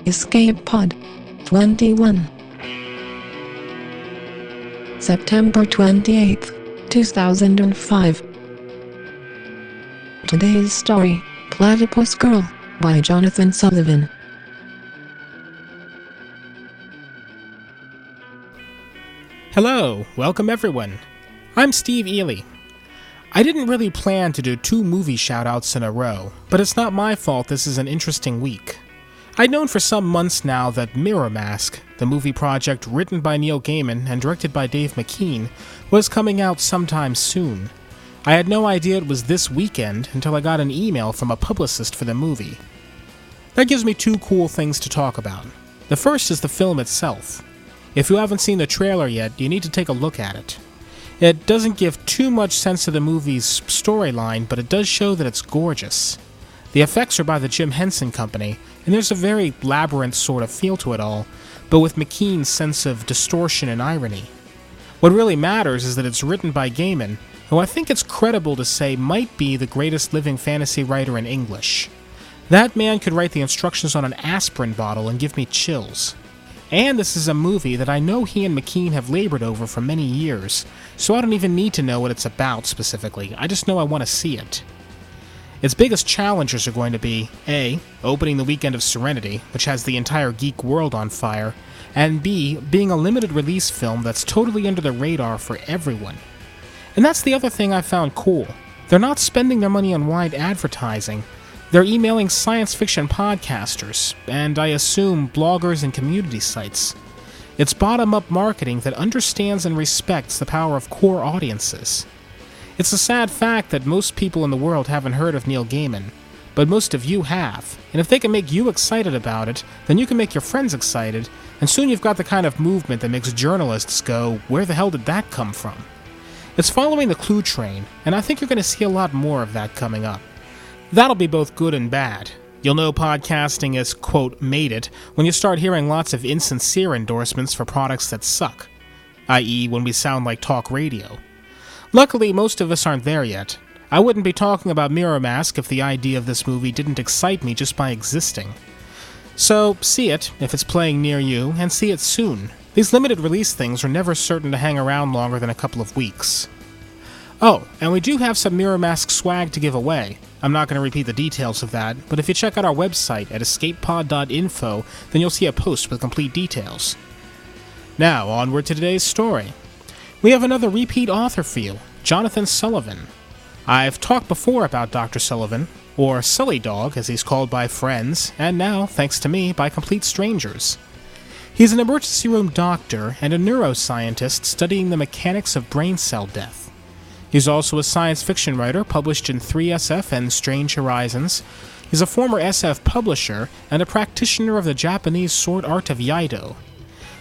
Escape Pod 21 September 28th, 2005. Today's story, Platypus Girl, by Jonathan Sullivan. Hello, welcome everyone. I'm Steve Ely. I didn't really plan to do 2 movie shoutouts in a row, but it's not my fault this is an interesting week. I'd known for some months now that Mirror Mask, the movie project written by Neil Gaiman and directed by Dave McKean, was coming out sometime soon. I had no idea it was this weekend until I got an email from a publicist for the movie. That gives me 2 cool things to talk about. The first is the film itself. If you haven't seen the trailer yet, you need to take a look at it. It doesn't give too much sense of the movie's storyline, but it does show that it's gorgeous. The effects are by the Jim Henson Company, and there's a very labyrinth sort of feel to it all, but with McKean's sense of distortion and irony. What really matters is that it's written by Gaiman, who I think it's credible to say might be the greatest living fantasy writer in English. That man could write the instructions on an aspirin bottle and give me chills. And this is a movie that I know he and McKean have labored over for many years, so I don't even need to know what it's about specifically, I just know I want to see it. Its biggest challengers are going to be, A, opening the weekend of Serenity, which has the entire geek world on fire, and B, being a limited release film that's totally under the radar for everyone. And that's the other thing I found cool. They're not spending their money on wide advertising. They're emailing science fiction podcasters, and I assume bloggers and community sites. It's bottom-up marketing that understands and respects the power of core audiences. It's a sad fact that most people in the world haven't heard of Neil Gaiman, but most of you have, and if they can make you excited about it, then you can make your friends excited, and soon you've got the kind of movement that makes journalists go, where the hell did that come from? It's following the clue train, and I think you're going to see a lot more of that coming up. That'll be both good and bad. You'll know podcasting has, quote, made it when you start hearing lots of insincere endorsements for products that suck, i.e. when we sound like talk radio. Luckily, most of us aren't there yet. I wouldn't be talking about Mirror Mask if the idea of this movie didn't excite me just by existing. So, see it, if it's playing near you, and see it soon. These limited release things are never certain to hang around longer than a couple of weeks. Oh, and we do have some Mirror Mask swag to give away. I'm not going to repeat the details of that, but if you check out our website at escapepod.info, then you'll see a post with complete details. Now, onward to today's story. We have another repeat author for you, Jonathan Sullivan. I've talked before about Dr. Sullivan, or Sully Dog as he's called by friends, and now, thanks to me, by complete strangers. He's an emergency room doctor and a neuroscientist studying the mechanics of brain cell death. He's also a science fiction writer published in 3SF and Strange Horizons. He's a former SF publisher and a practitioner of the Japanese sword art of Iaido.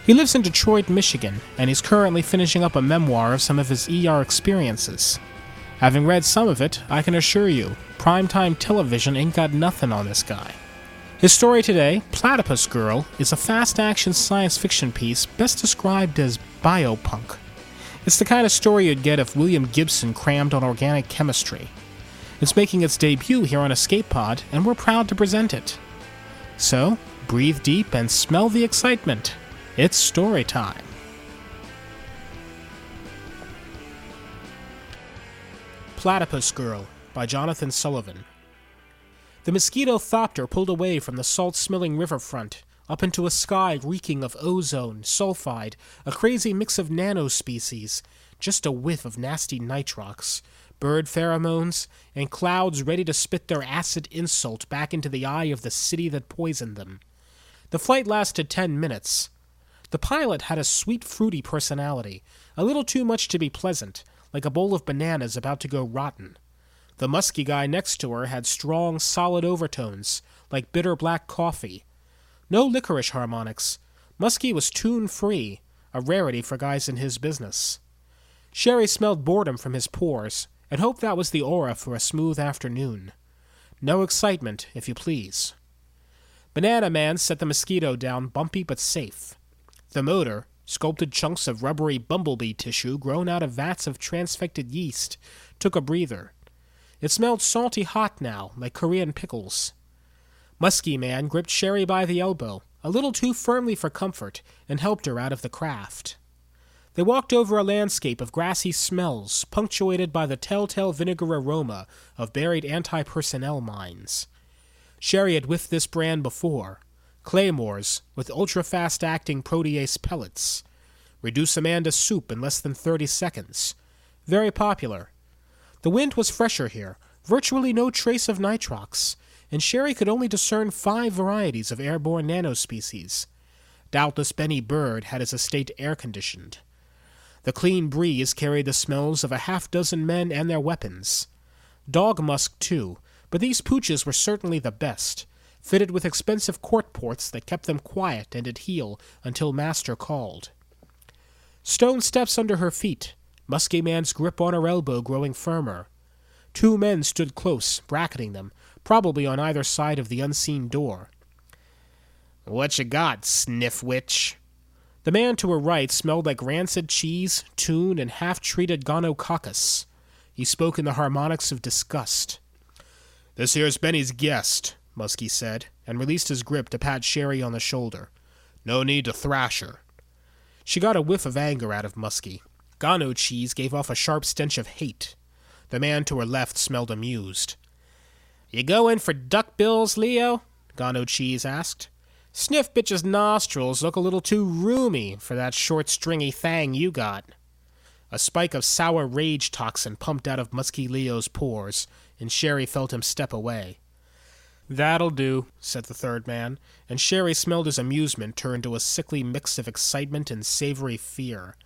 He lives in Detroit, Michigan, and he's currently finishing up a memoir of some of his ER experiences. Having read some of it, I can assure you, primetime television ain't got nothing on this guy. His story today, Platypus Girl, is a fast-action science fiction piece best described as biopunk. It's the kind of story you'd get if William Gibson crammed on organic chemistry. It's making its debut here on Escape Pod, and we're proud to present it. So, breathe deep and smell the excitement. It's story time. Platypus Girl by Jonathan Sullivan. The mosquito-thopter pulled away from the salt-smelling riverfront, up into a sky reeking of ozone, sulfide, a crazy mix of nanospecies, just a whiff of nasty nitrox, bird pheromones, and clouds ready to spit their acid insult back into the eye of the city that poisoned them. The flight lasted 10 minutes. The pilot had a sweet, fruity personality, a little too much to be pleasant, like a bowl of bananas about to go rotten. The musky guy next to her had strong, solid overtones, like bitter black coffee. No licorice harmonics. Musky was tune-free, a rarity for guys in his business. Sherry smelled boredom from his pores, and hoped that was the aura for a smooth afternoon. No excitement, if you please. Banana Man set the mosquito down bumpy but safe. The motor, sculpted chunks of rubbery bumblebee tissue grown out of vats of transfected yeast, took a breather. It smelled salty hot now, like Korean pickles. Musky Man gripped Sherry by the elbow, a little too firmly for comfort, and helped her out of the craft. They walked over a landscape of grassy smells, punctuated by the telltale vinegar aroma of buried anti-personnel mines. Sherry had whiffed this brand before. Claymores, with ultra-fast-acting protease pellets. Reduce a man to soup in less than 30 seconds. Very popular. The wind was fresher here, virtually no trace of nitrox, and Sherry could only discern 5 varieties of airborne nanospecies. Doubtless Benny Bird had his estate air-conditioned. The clean breeze carried the smells of a half-dozen men and their weapons. Dog musk, too, but these pooches were certainly the best, fitted with expensive quart ports that kept them quiet and at heel until master called. Stone steps under her feet, Musky Man's grip on her elbow growing firmer. 2 men stood close, bracketing them, probably on either side of the unseen door. "What you got, sniff witch?" The man to her right smelled like rancid cheese, tune, and half-treated gonococcus. He spoke in the harmonics of disgust. "This here's Benny's guest," Muskie said, and released his grip to pat Sherry on the shoulder. "No need to thrash her." She got a whiff of anger out of Muskie. Gano cheese gave off a sharp stench of hate. The man to her left smelled amused. "You go in for duckbills, Leo?" Gano cheese asked. "Sniff bitch's nostrils look a little too roomy for that short stringy thang you got." A spike of sour rage toxin pumped out of Muskie Leo's pores, and Sherry felt him step away. "That'll do," said the third man, and Sherry smelled his amusement turn to a sickly mix of excitement and savory fear.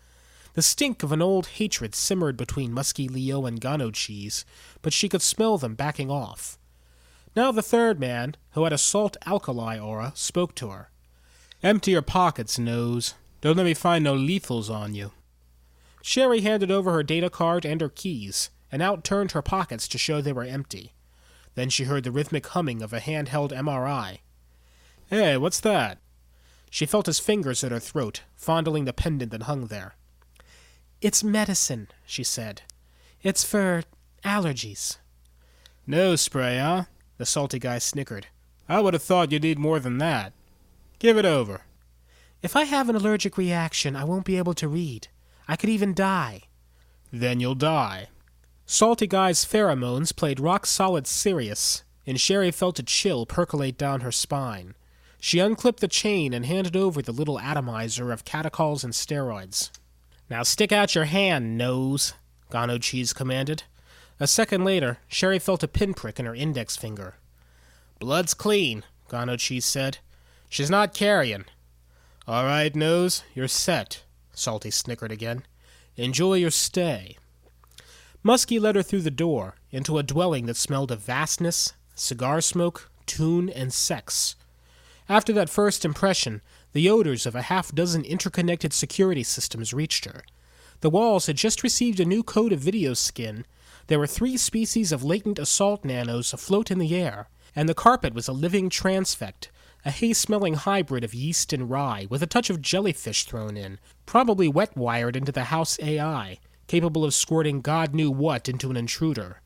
The stink of an old hatred simmered between Muskie Leo and Gano cheese, but she could smell them backing off. Now the third man, who had a salt-alkali aura, spoke to her. "Empty your pockets, Nose. Don't let me find no lethals on you." Sherry handed over her data card and her keys, and out-turned her pockets to show they were empty. Then she heard the rhythmic humming of a handheld MRI. "Hey, what's that?" She felt his fingers at her throat, fondling the pendant that hung there. "It's medicine," she said. "It's for allergies." "Nose spray, huh?" The salty guy snickered. "I would have thought you'd need more than that. Give it over." "If I have an allergic reaction, I won't be able to read. I could even die." "Then you'll die." Salty Guy's pheromones played rock-solid serious, and Sherry felt a chill percolate down her spine. She unclipped the chain and handed over the little atomizer of catacols and steroids. "Now stick out your hand, Nose," Gano Cheese commanded. A second later, Sherry felt a pinprick in her index finger. "Blood's clean," Gano Cheese said. "She's not carrying." "All right, Nose, you're set," Salty snickered again. "Enjoy your stay." Muskie led her through the door, into a dwelling that smelled of vastness, cigar smoke, tune, and sex. After that first impression, the odors of a half-dozen interconnected security systems reached her. The walls had just received a new coat of video skin. There were 3 species of latent assault nanos afloat in the air, and the carpet was a living transfect, a hay-smelling hybrid of yeast and rye, with a touch of jellyfish thrown in, probably wet-wired into the house AI, capable of squirting God knew what into an intruder.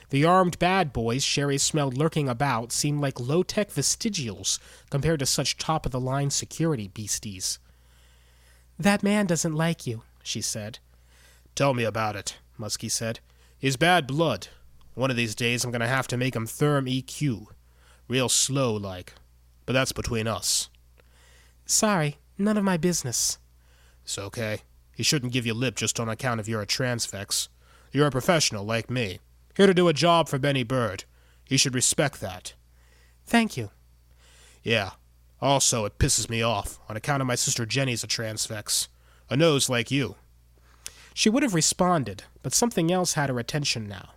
The armed bad boys Sherry smelled lurking about seemed like low-tech vestigials compared to such top-of-the-line security beasties. "That man doesn't like you," she said. "Tell me about it," Muskie said. "He's bad blood. One of these days I'm going to have to make him therm EQ. Real slow, like. But that's between us." "Sorry, none of my business." "It's okay. He shouldn't give you lip just on account of you're a transfex. You're a professional like me. Here to do a job for Benny Bird. He should respect that." "Thank you." "Yeah. Also, it pisses me off, on account of my sister Jenny's a transfex. A nose like you." She would have responded, but something else had her attention now.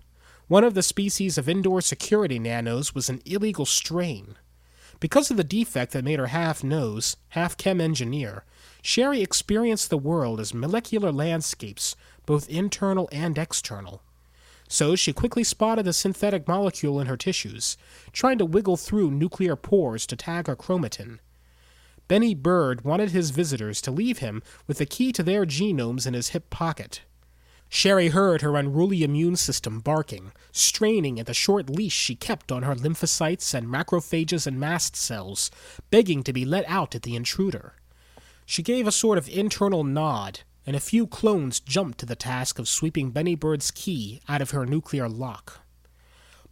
One of the species of indoor security nanos was an illegal strain. Because of the defect that made her half nose, half chem engineer, Sherry experienced the world as molecular landscapes, both internal and external. So she quickly spotted the synthetic molecule in her tissues, trying to wiggle through nuclear pores to tag her chromatin. Benny Bird wanted his visitors to leave him with the key to their genomes in his hip pocket. Sherry heard her unruly immune system barking, straining at the short leash she kept on her lymphocytes and macrophages and mast cells, begging to be let out at the intruder. She gave a sort of internal nod, and a few clones jumped to the task of sweeping Benny Bird's key out of her nuclear lock.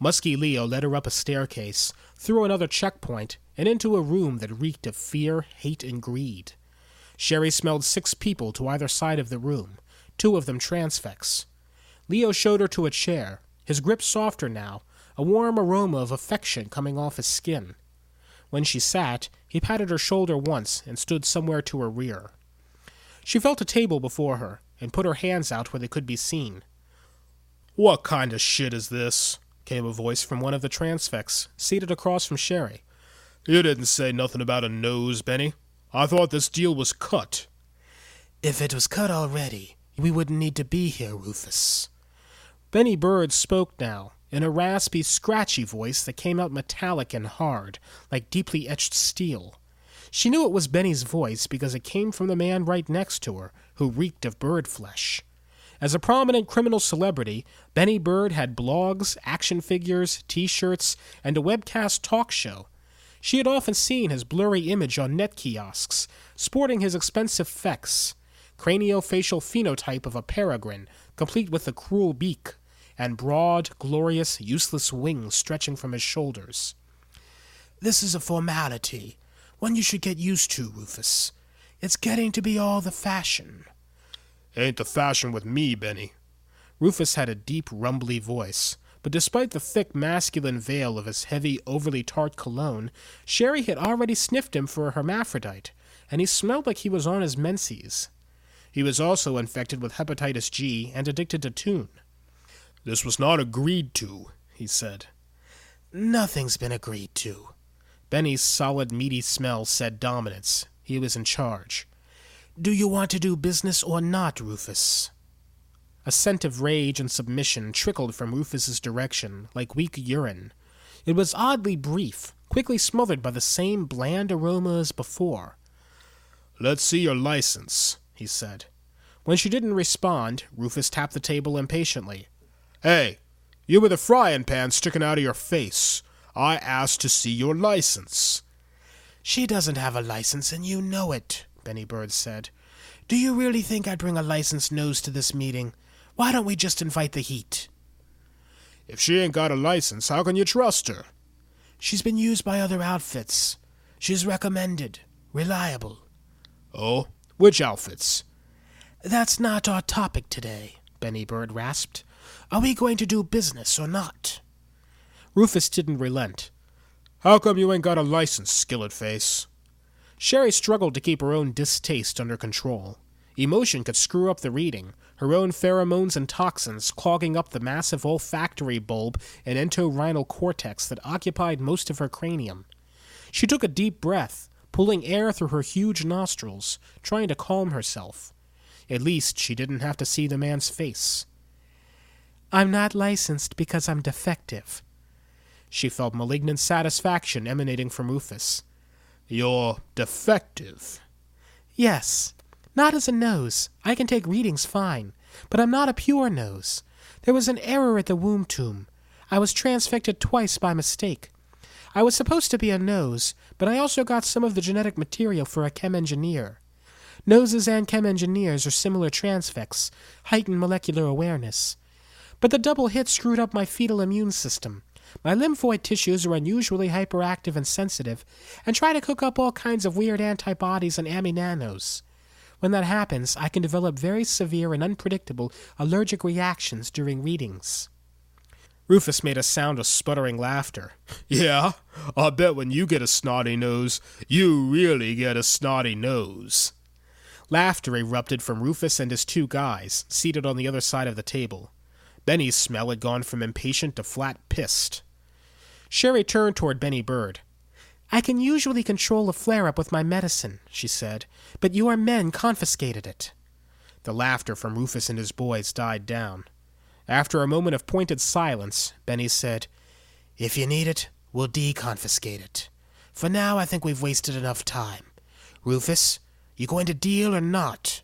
Musky Leo led her up a staircase, through another checkpoint, and into a room that reeked of fear, hate, and greed. Sherry smelled 6 people to either side of the room, 2 of them transfects. Leo showed her to a chair, his grip softer now, a warm aroma of affection coming off his skin. When she sat, he patted her shoulder once and stood somewhere to her rear. She felt a table before her and put her hands out where they could be seen. "What kind of shit is this?" came a voice from one of the transfects, seated across from Sherry. "You didn't say nothing about a nose, Benny. I thought this deal was cut." "If it was cut already, we wouldn't need to be here, Rufus." Benny Bird spoke now, in a raspy, scratchy voice that came out metallic and hard, like deeply etched steel. She knew it was Benny's voice because it came from the man right next to her, who reeked of bird flesh. As a prominent criminal celebrity, Benny Bird had blogs, action figures, T-shirts, and a webcast talk show. She had often seen his blurry image on net kiosks, sporting his expensive fecks, craniofacial phenotype of a peregrine, complete with a cruel beak, and broad, glorious, useless wings stretching from his shoulders. "This is a formality, one you should get used to, Rufus. It's getting to be all the fashion." "Ain't the fashion with me, Benny." Rufus had a deep, rumbly voice, but despite the thick, masculine veil of his heavy, overly tart cologne, Sherry had already sniffed him for a hermaphrodite, and he smelled like he was on his menses. He was also infected with hepatitis G and addicted to tune. "This was not agreed to," he said. "Nothing's been agreed to." Benny's solid, meaty smell said dominance. He was in charge. "Do you want to do business or not, Rufus?" A scent of rage and submission trickled from Rufus's direction, like weak urine. It was oddly brief, quickly smothered by the same bland aroma as before. "Let's see your license," he said. When she didn't respond, Rufus tapped the table impatiently. "Hey, you with a frying pan sticking out of your face. I asked to see your license." "She doesn't have a license, and you know it," Benny Bird said. "Do you really think I'd bring a licensed nose to this meeting? Why don't we just invite the heat?" "If she ain't got a license, how can you trust her?" "She's been used by other outfits. She's recommended. Reliable." "Oh? Which outfits?" "That's not our topic today," Benny Bird rasped. "Are we going to do business or not?" Rufus didn't relent. "How come you ain't got a license, skillet face?" Sherry struggled to keep her own distaste under control. Emotion could screw up the reading, her own pheromones and toxins clogging up the massive olfactory bulb and entorhinal cortex that occupied most of her cranium. She took a deep breath, pulling air through her huge nostrils, trying to calm herself. At least she didn't have to see the man's face. "I'm not licensed because I'm defective." She felt malignant satisfaction emanating from Rufus. "You're defective?" "Yes. Not as a nose. I can take readings fine. But I'm not a pure nose. There was an error at the womb tomb. I was transfected twice by mistake. I was supposed to be a nose, but I also got some of the genetic material for a chem engineer. Noses and chem engineers are similar transfects, heightened molecular awareness. But the double hit screwed up my fetal immune system. My lymphoid tissues are unusually hyperactive and sensitive, and try to cook up all kinds of weird antibodies and aminonanos. When that happens, I can develop very severe and unpredictable allergic reactions during readings." Rufus made a sound of sputtering laughter. "Yeah, I bet when you get a snotty nose, you really get a snotty nose." Laughter erupted from Rufus and his 2 guys, seated on the other side of the table. Benny's smell had gone from impatient to flat pissed. Sherry turned toward Benny Bird. "I can usually control a flare-up with my medicine," she said, "but your men confiscated it." The laughter from Rufus and his boys died down. After a moment of pointed silence, Benny said, "If you need it, we'll deconfiscate it. For now, I think we've wasted enough time. Rufus, you going to deal or not?"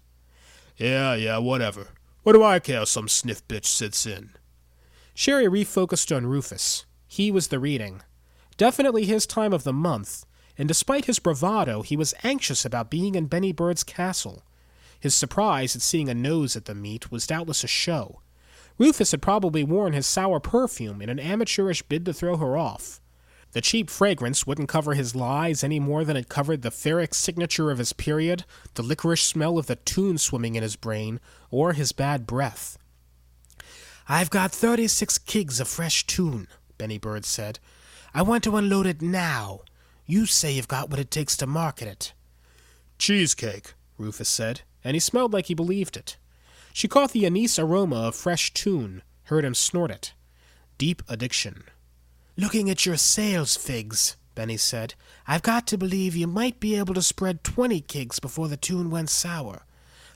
Yeah, whatever. What do I care some sniff bitch sits in? Sherry refocused on Rufus. He was the reading. Definitely his time of the month, and despite his bravado, he was anxious about being in Benny Bird's castle. His surprise at seeing a nose at the meet was doubtless a show. Rufus had probably worn his sour perfume in an amateurish bid to throw her off. The cheap fragrance wouldn't cover his lies any more than it covered the ferric signature of his period, the licorice smell of the tune swimming in his brain, or his bad breath. "I've got 36 kegs of fresh tune," Benny Bird said. "I want to unload it now. You say you've got what it takes to market it." "Cheesecake," Rufus said, and he smelled like he believed it. She caught the anise aroma of fresh tune, heard him snort it. Deep addiction. "Looking at your sales figs," Benny said, "I've got to believe you might be able to spread 20 kegs before the tune went sour.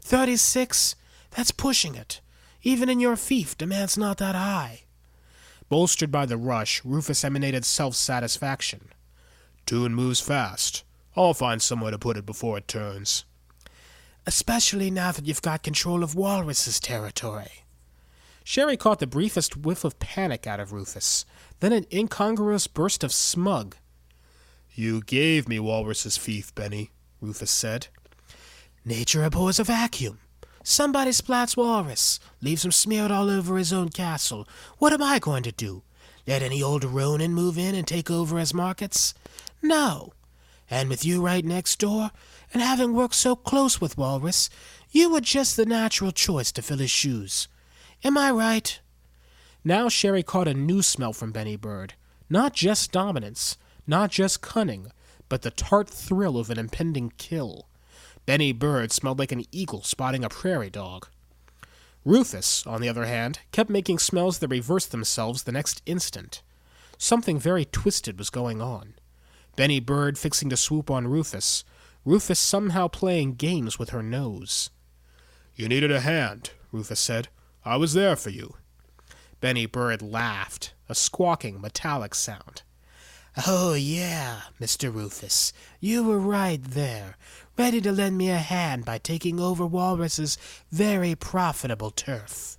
36? That's pushing it. Even in your fief, demand's not that high." Bolstered by the rush, Rufus emanated self-satisfaction. "Tune moves fast. I'll find somewhere to put it before it turns." "Especially now that you've got control of Walrus's territory." Sherry caught the briefest whiff of panic out of Rufus, then an incongruous burst of smug. "You gave me Walrus's fief, Benny," Rufus said. "Nature abhors a vacuum. Somebody splats Walrus, leaves him smeared all over his own castle. What am I going to do? Let any old Ronin move in and take over as markets? No. And with you right next door, and having worked so close with Walrus, you were just the natural choice to fill his shoes. Am I right?" Now Sherry caught a new smell from Benny Bird. Not just dominance, not just cunning, but the tart thrill of an impending kill. Benny Bird smelled like an eagle spotting a prairie dog. Rufus, on the other hand, kept making smells that reversed themselves the next instant. Something very twisted was going on. Benny Bird fixing to swoop on Rufus, Rufus somehow playing games with her nose. "You needed a hand," Rufus said. "I was there for you." Benny Bird laughed, a squawking, metallic sound. "Oh, yeah, Mr. Rufus, you were right there, ready to lend me a hand by taking over Walrus's very profitable turf."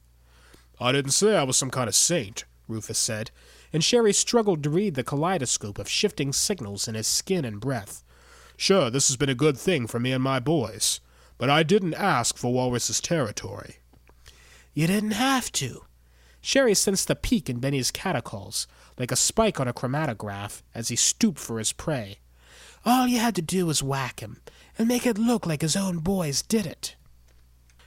"I didn't say I was some kind of saint," Rufus said, and Sherry struggled to read the kaleidoscope of shifting signals in his skin and breath. "Sure, this has been a good thing for me and my boys, but I didn't ask for Walrus's territory." "You didn't have to." Sherry sensed the peak in Benny's catacalls, like a spike on a chromatograph, as he stooped for his prey. "All you had to do was whack him, and make it look like his own boys did it."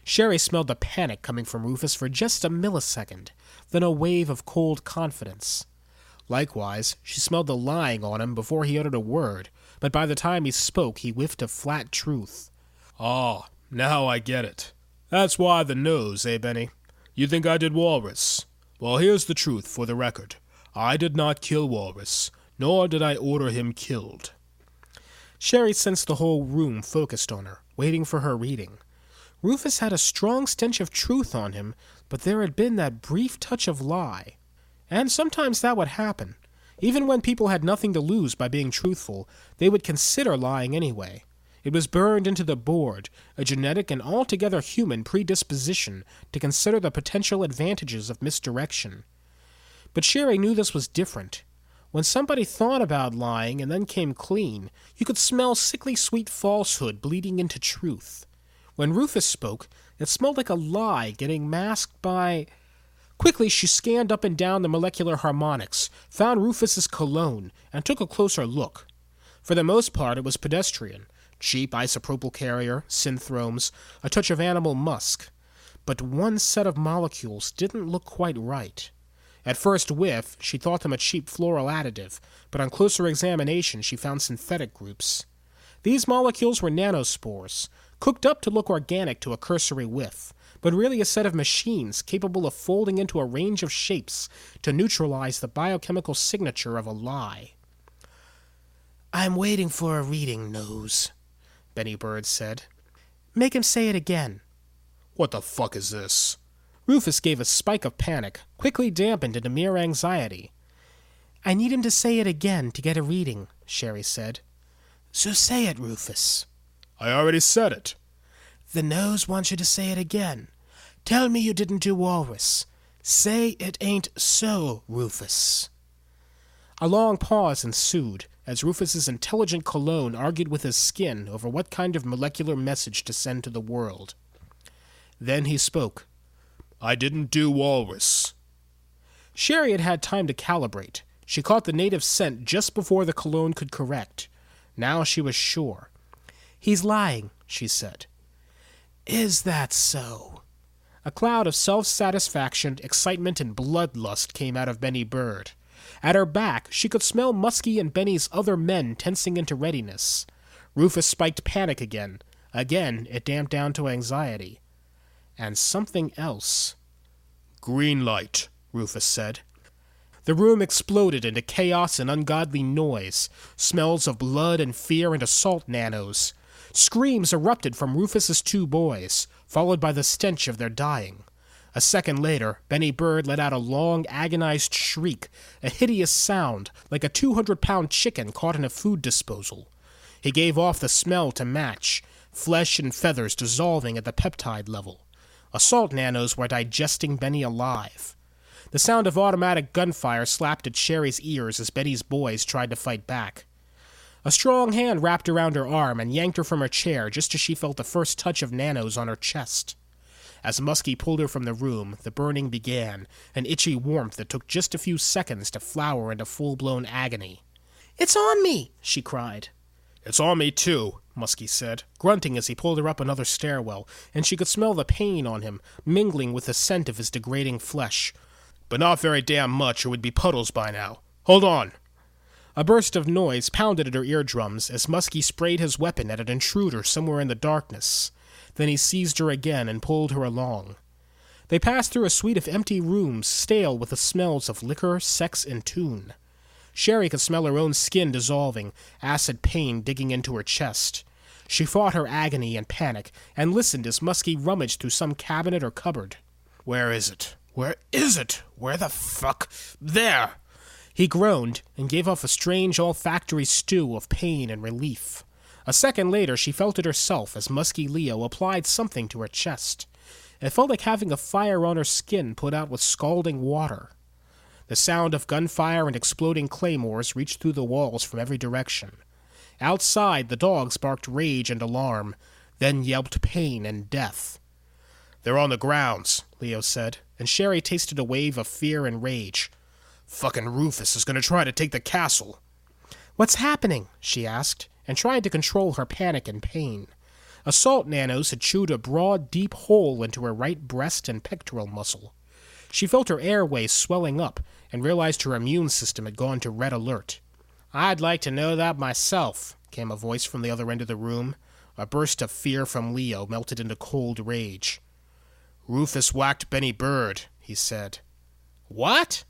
Sherry smelled the panic coming from Rufus for just a millisecond, then a wave of cold confidence. Likewise, she smelled the lying on him before he uttered a word, but by the time he spoke, he whiffed of flat truth. "Ah, now I get it. That's why the nose, eh, Benny? You think I did Walrus? Well, here's the truth for the record. I did not kill Walrus, nor did I order him killed." Sherry sensed the whole room focused on her, waiting for her reading. Rufus had a strong stench of truth on him, but there had been that brief touch of lie. And sometimes that would happen. Even when people had nothing to lose by being truthful, they would consider lying anyway. It was burned into the board, a genetic and altogether human predisposition to consider the potential advantages of misdirection. But Sherry knew this was different. When somebody thought about lying and then came clean, you could smell sickly sweet falsehood bleeding into truth. When Rufus spoke, it smelled like a lie getting masked by... Quickly she scanned up and down the molecular harmonics, found Rufus's cologne, and took a closer look. For the most part it was pedestrian. Cheap isopropyl carrier, synthromes, a touch of animal musk. But one set of molecules didn't look quite right. At first whiff, she thought them a cheap floral additive, but on closer examination she found synthetic groups. These molecules were nanospores, cooked up to look organic to a cursory whiff, but really a set of machines capable of folding into a range of shapes to neutralize the biochemical signature of a lie. "I'm waiting for a reading, Nose," Benny Bird said. "Make him say it again." "What the fuck is this?" Rufus gave a spike of panic, quickly dampened into mere anxiety. "I need him to say it again to get a reading," Sherry said. "So say it, Rufus." "I already said it." "The Nose wants you to say it again. Tell me you didn't do walrus. Say it ain't so, Rufus." A long pause ensued, as Rufus's intelligent cologne argued with his skin over what kind of molecular message to send to the world. Then he spoke. "I didn't do walrus." Sherry had had time to calibrate. She caught the native scent just before the cologne could correct. Now she was sure. "He's lying," she said. "Is that so?" A cloud of self-satisfaction, excitement, and bloodlust came out of Benny Bird. At her back, she could smell Muskie and Benny's other men tensing into readiness. Rufus spiked panic again. Again, it damped down to anxiety. And something else. "Green light," Rufus said. The room exploded into chaos and ungodly noise, smells of blood and fear and assault nanos. Screams erupted from Rufus's two boys, followed by the stench of their dying. A second later, Benny Bird let out a long, agonized shriek, a hideous sound, like a 200-pound chicken caught in a food disposal. He gave off the smell to match, flesh and feathers dissolving at the peptide level. Assault nanos were digesting Benny alive. The sound of automatic gunfire slapped at Sherry's ears as Benny's boys tried to fight back. A strong hand wrapped around her arm and yanked her from her chair just as she felt the first touch of nanos on her chest. As Muskie pulled her from the room, the burning began, an itchy warmth that took just a few seconds to flower into full-blown agony. "It's on me!" she cried. "It's on me, too," Muskie said, grunting as he pulled her up another stairwell, and she could smell the pain on him, mingling with the scent of his degrading flesh. "But not very damn much, or we'd be puddles by now. Hold on!" A burst of noise pounded at her eardrums as Muskie sprayed his weapon at an intruder somewhere in the darkness. Then he seized her again and pulled her along. They passed through a suite of empty rooms, stale with the smells of liquor, sex, and tune. Sherry could smell her own skin dissolving, acid pain digging into her chest. She fought her agony and panic, and listened as Muskie rummaged through some cabinet or cupboard. "Where is it? Where is it? Where the fuck? There!" He groaned, and gave off a strange olfactory stew of pain and relief. A second later, she felt it herself as Muskie Leo applied something to her chest. It felt like having a fire on her skin put out with scalding water. The sound of gunfire and exploding claymores reached through the walls from every direction. Outside, the dogs barked rage and alarm, then yelped pain and death. "They're on the grounds," Leo said, and Sherry tasted a wave of fear and rage. "Fucking Rufus is going to try to take the castle." "What's happening?" she asked, and tried to control her panic and pain. Assault nanos had chewed a broad, deep hole into her right breast and pectoral muscle. She felt her airways swelling up and realized her immune system had gone to red alert. "I'd like to know that myself," came a voice from the other end of the room. A burst of fear from Leo melted into cold rage. "Rufus whacked Benny Bird," he said. "What?"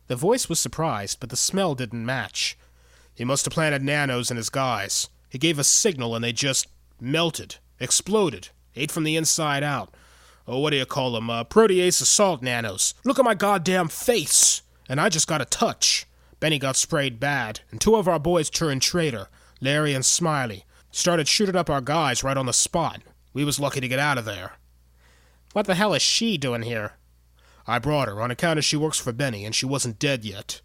The voice was surprised, but the smell didn't match. "He must have planted nanos in his guys. He gave a signal and they just melted, exploded, ate from the inside out. Oh, what do you call them? Protease assault nanos. Look at my goddamn face! And I just got a touch. Benny got sprayed bad, and two of our boys turned traitor, Larry and Smiley. Started shooting up our guys right on the spot. We was lucky to get out of there." "What the hell is she doing here?" "I brought her on account of she works for Benny, and she wasn't dead yet.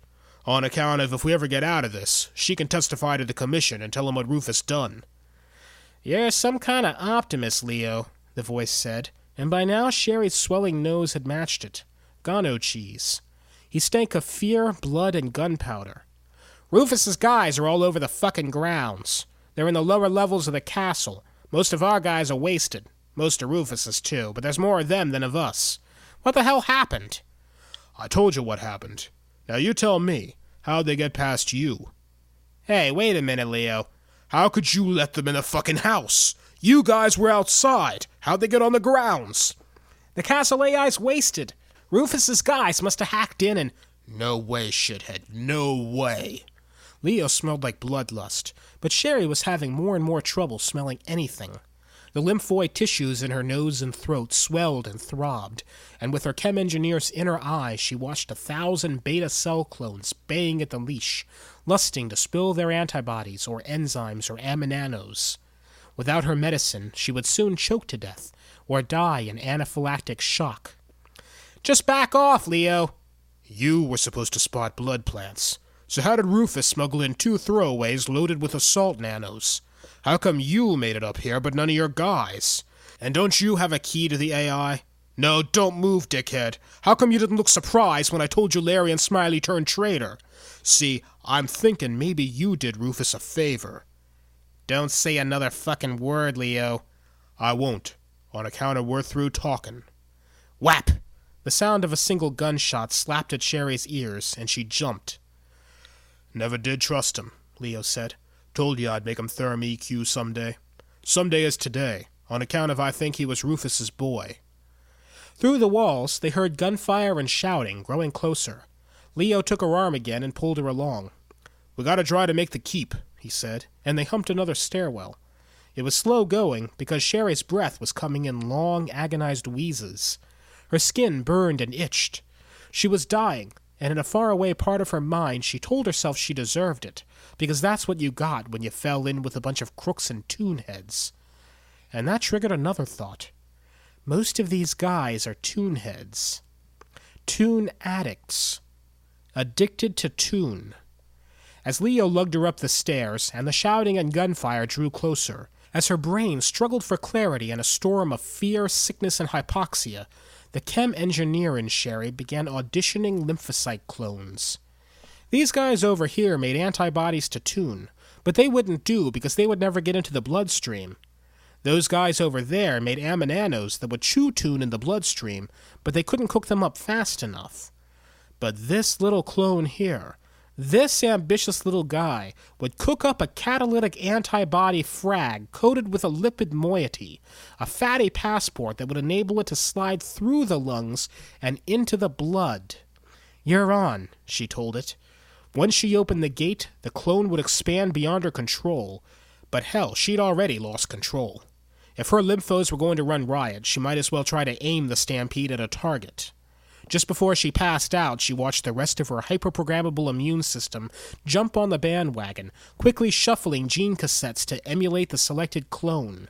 On account of if we ever get out of this, she can testify to the commission and tell them what Rufus done." "You're some kind of optimist, Leo," the voice said, and by now Sherry's swelling nose had matched it. Gano cheese. He stank of fear, blood, and gunpowder. "Rufus's guys are all over the fucking grounds. They're in the lower levels of the castle. Most of our guys are wasted. Most of Rufus's, too, but there's more of them than of us. What the hell happened?" "I told you what happened. Now you tell me, how'd they get past you?" "Hey, wait a minute, Leo. How could you let them in the fucking house? You guys were outside. How'd they get on the grounds?" "The castle AI's wasted. Rufus's guys must have hacked in and—" "No way, shithead. No way." Leo smelled like bloodlust, but Sherry was having more and more trouble smelling anything. The lymphoid tissues in her nose and throat swelled and throbbed, and with her chem engineer's inner eye she watched 1,000 beta cell clones baying at the leash, lusting to spill their antibodies or enzymes or aminonos. Without her medicine, she would soon choke to death, or die in anaphylactic shock. "Just back off, Leo." You were supposed to spot blood plants. So how did Rufus smuggle in 2 throwaways loaded with assault nanos? How come you made it up here, but none of your guys? And don't you have a key to the AI? No, don't move, dickhead. How come you didn't look surprised when I told you Larry and Smiley turned traitor? See, I'm thinking maybe you did Rufus a favor. Don't say another fucking word, Leo. I won't, on account of we're through talking. Whap! The sound of a single gunshot slapped at Sherry's ears, and she jumped. Never did trust him, Leo said. Told you I'd make him therm EQ someday. Someday is today, on account of I think he was Rufus's boy. Through the walls, they heard gunfire and shouting, growing closer. Leo took her arm again and pulled her along. We gotta try to make the keep, he said, and they humped another stairwell. It was slow going because Sherry's breath was coming in long, agonized wheezes. Her skin burned and itched. She was dying, and in a faraway part of her mind she told herself she deserved it, because that's what you got when you fell in with a bunch of crooks and toonheads. And that triggered another thought. Most of these guys are toonheads. Toon addicts. Addicted to toon. As Leo lugged her up the stairs, and the shouting and gunfire drew closer, as her brain struggled for clarity in a storm of fear, sickness, and hypoxia, the chem engineer in Sherry began auditioning lymphocyte clones. These guys over here made antibodies to toon, but they wouldn't do because they would never get into the bloodstream. Those guys over there made ammonanos that would chew toon in the bloodstream, but they couldn't cook them up fast enough. But this little clone here, this ambitious little guy, would cook up a catalytic antibody frag coated with a lipid moiety, a fatty passport that would enable it to slide through the lungs and into the blood. "You're on," she told it. Once she opened the gate, the clone would expand beyond her control, but hell, she'd already lost control. If her lymphos were going to run riot, she might as well try to aim the stampede at a target. Just before she passed out, she watched the rest of her hyperprogrammable immune system jump on the bandwagon, quickly shuffling gene cassettes to emulate the selected clone.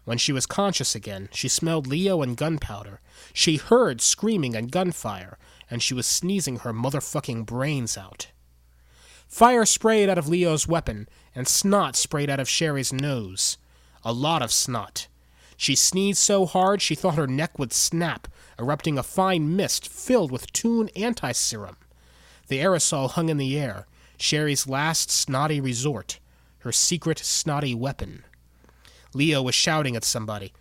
When she was conscious again, she smelled Leo and gunpowder. She heard screaming and gunfire, and she was sneezing her motherfucking brains out. Fire sprayed out of Leo's weapon, and snot sprayed out of Sherry's nose. A lot of snot. She sneezed so hard she thought her neck would snap, erupting a fine mist filled with toon anti-serum. The aerosol hung in the air, Sherry's last snotty resort, her secret snotty weapon. Leo was shouting at somebody.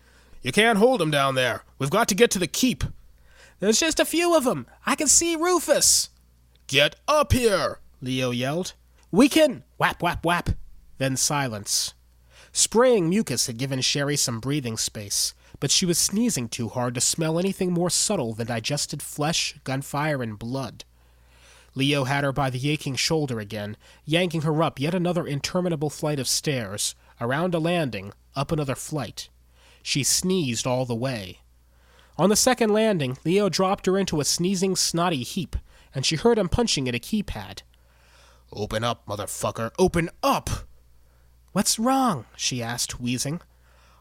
"You can't hold him down there. We've got to get to the keep." "There's just a few of them. I can see Rufus." "Get up here," Leo yelled. "We can—" Whap, whap, whap. Then silence. Spraying mucus had given Sherry some breathing space, but she was sneezing too hard to smell anything more subtle than digested flesh, gunfire, and blood. Leo had her by the aching shoulder again, yanking her up yet another interminable flight of stairs, around a landing, up another flight. She sneezed all the way. On the second landing, Leo dropped her into a sneezing, snotty heap, and she heard him punching at a keypad. "Open up, motherfucker, open up!" "What's wrong?" she asked, wheezing.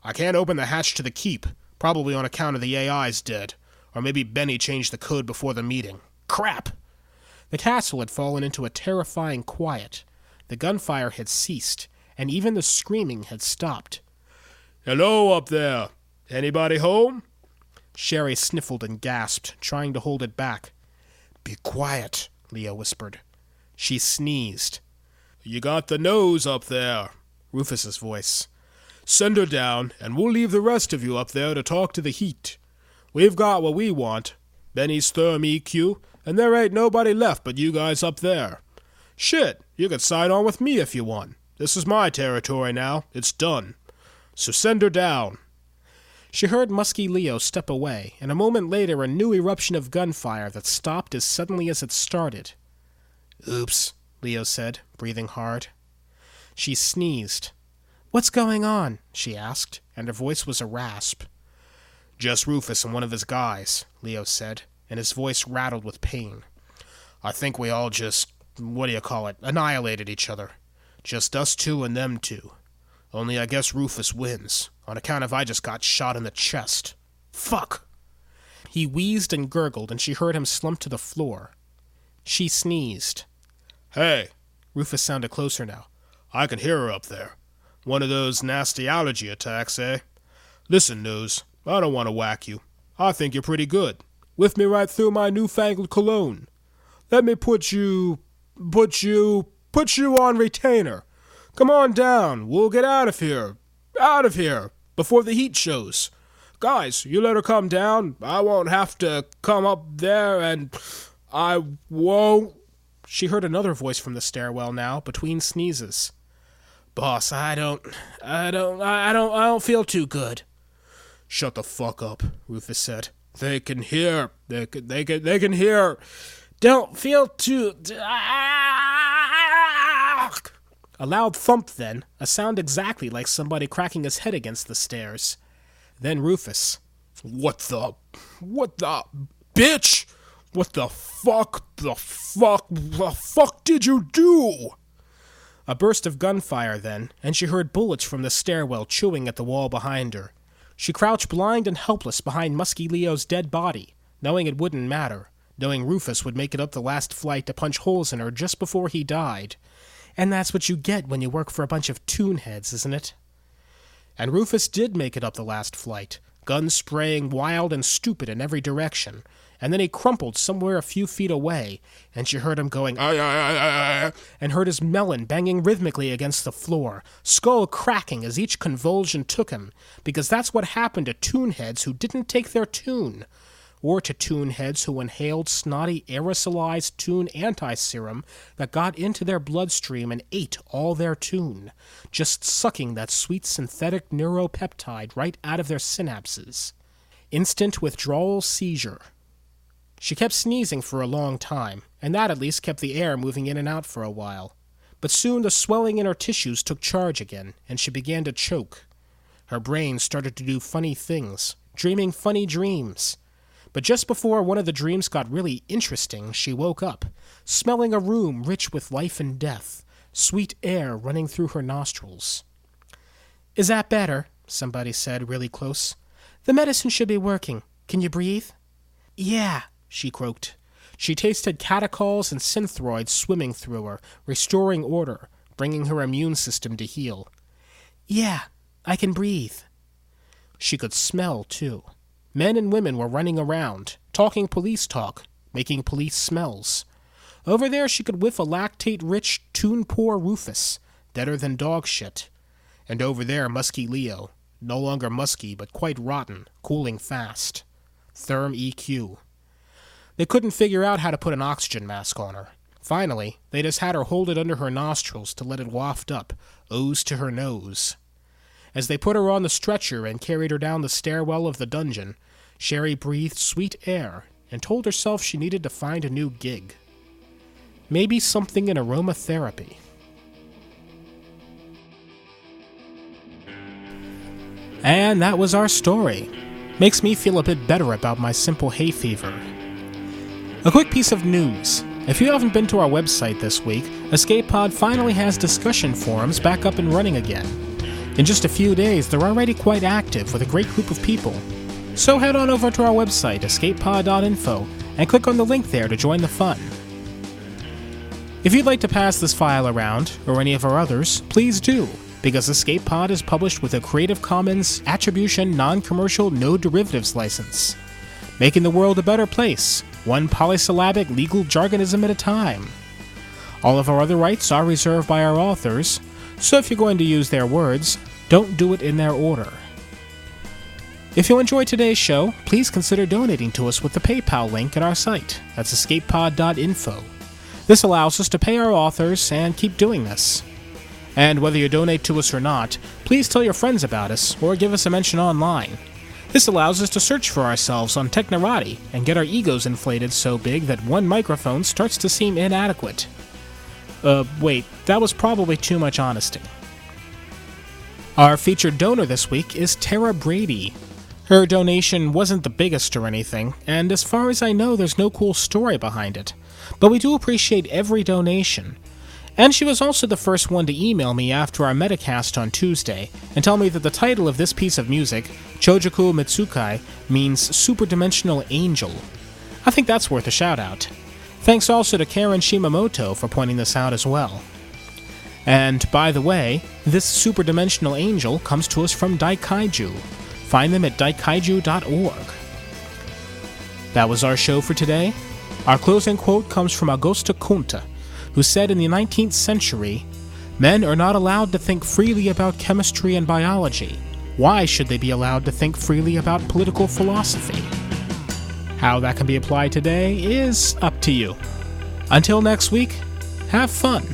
"I can't open the hatch to the keep, probably on account of the AI's dead. Or maybe Benny changed the code before the meeting. Crap!" The castle had fallen into a terrifying quiet. The gunfire had ceased, and even the screaming had stopped. "Hello up there. Anybody home?" Sherry sniffled and gasped, trying to hold it back. "Be quiet," Leo whispered. She sneezed. "You got the nose up there," Rufus's voice. "Send her down, and we'll leave the rest of you up there to talk to the heat. We've got what we want. Benny's therm EQ, and there ain't nobody left but you guys up there. Shit, you can side on with me if you want. This is my territory now. It's done. So send her down." She heard musky Leo step away, and a moment later a new eruption of gunfire that stopped as suddenly as it started. "Oops," Leo said, breathing hard. She sneezed. "What's going on?" she asked, and her voice was a rasp. "Just Rufus and one of his guys," Leo said, and his voice rattled with pain. "I think we all just, annihilated each other. Just us two and them two. Only I guess Rufus wins, on account of I just got shot in the chest. Fuck! He wheezed and gurgled, and she heard him slump to the floor. She sneezed. Hey, Rufus sounded closer now. I can hear her up there. One of those nasty allergy attacks, eh? Listen, Nose, I don't want to whack you. I think you're pretty good. Lift me right through my newfangled cologne. Let me put you on retainer. Come on down, we'll get out of here, before the heat shows. Guys, you let her come down. I won't have to come up there, and I won't. She heard another voice from the stairwell now, between sneezes. Boss, I don't feel too good. Shut the fuck up, Rufus said. They can hear. They can hear. Don't feel too... A loud thump then, a sound exactly like somebody cracking his head against the stairs. Then Rufus. What the bitch? What the fuck did you do? A burst of gunfire then, and she heard bullets from the stairwell chewing at the wall behind her. She crouched blind and helpless behind Musky Leo's dead body, knowing it wouldn't matter, knowing Rufus would make it up the last flight to punch holes in her just before he died. And that's what you get when you work for a bunch of toonheads, isn't it? And Rufus did make it up the last flight, guns spraying wild and stupid in every direction, and then he crumpled somewhere a few feet away, and she heard him going, and heard his melon banging rhythmically against the floor, skull cracking as each convulsion took him, because that's what happened to toonheads who didn't take their tune, or to toonheads who inhaled snotty aerosolized toon anti-serum that got into their bloodstream and ate all their toon, just sucking that sweet synthetic neuropeptide right out of their synapses. Instant withdrawal seizure. She kept sneezing for a long time, and that at least kept the air moving in and out for a while. But soon the swelling in her tissues took charge again, and she began to choke. Her brain started to do funny things, dreaming funny dreams. But just before one of the dreams got really interesting, she woke up, smelling a room rich with life and death, sweet air running through her nostrils. Is that better? Somebody said, really close. The medicine should be working. Can you breathe? Yeah, she croaked. She tasted catechol and synthroids swimming through her, restoring order, bringing her immune system to heal. Yeah, I can breathe. She could smell, too. Men and women were running around, talking police talk, making police smells. Over there she could whiff a lactate-rich, toon-poor Rufus, deader than dog shit. And over there Musky Leo, no longer musky but quite rotten, cooling fast. Therm EQ. They couldn't figure out how to put an oxygen mask on her. Finally, they just had her hold it under her nostrils to let it waft up, O's to her nose. As they put her on the stretcher and carried her down the stairwell of the dungeon, Sherry breathed sweet air and told herself she needed to find a new gig. Maybe something in aromatherapy. And that was our story. Makes me feel a bit better about my simple hay fever. A quick piece of news. If you haven't been to our website this week, Escape Pod finally has discussion forums back up and running again. In just a few days, they're already quite active with a great group of people. So head on over to our website, escapepod.info, and click on the link there to join the fun. If you'd like to pass this file around, or any of our others, please do, because Escape Pod is published with a Creative Commons Attribution Non-Commercial No Derivatives license, making the world a better place, one polysyllabic legal jargonism at a time. All of our other rights are reserved by our authors, so if you're going to use their words, don't do it in their order. If you enjoyed today's show, please consider donating to us with the PayPal link at our site. That's escapepod.info. This allows us to pay our authors and keep doing this. And whether you donate to us or not, please tell your friends about us or give us a mention online. This allows us to search for ourselves on Technorati and get our egos inflated so big that one microphone starts to seem inadequate. Wait, that was probably too much honesty. Our featured donor this week is Tara Brady. Her donation wasn't the biggest or anything, and as far as I know, there's no cool story behind it. But we do appreciate every donation. And she was also the first one to email me after our Metacast on Tuesday and tell me that the title of this piece of music, Chojoku Mitsukai, means Superdimensional Angel. I think that's worth a shout out. Thanks also to Karen Shimamoto for pointing this out as well. And by the way, this Superdimensional Angel comes to us from Daikaiju. Find them at daikaiju.org. That was our show for today. Our closing quote comes from Augusta Kunta, who said in the 19th century, "Men are not allowed to think freely about chemistry and biology. Why should they be allowed to think freely about political philosophy?" How that can be applied today is up to you. Until next week, have fun.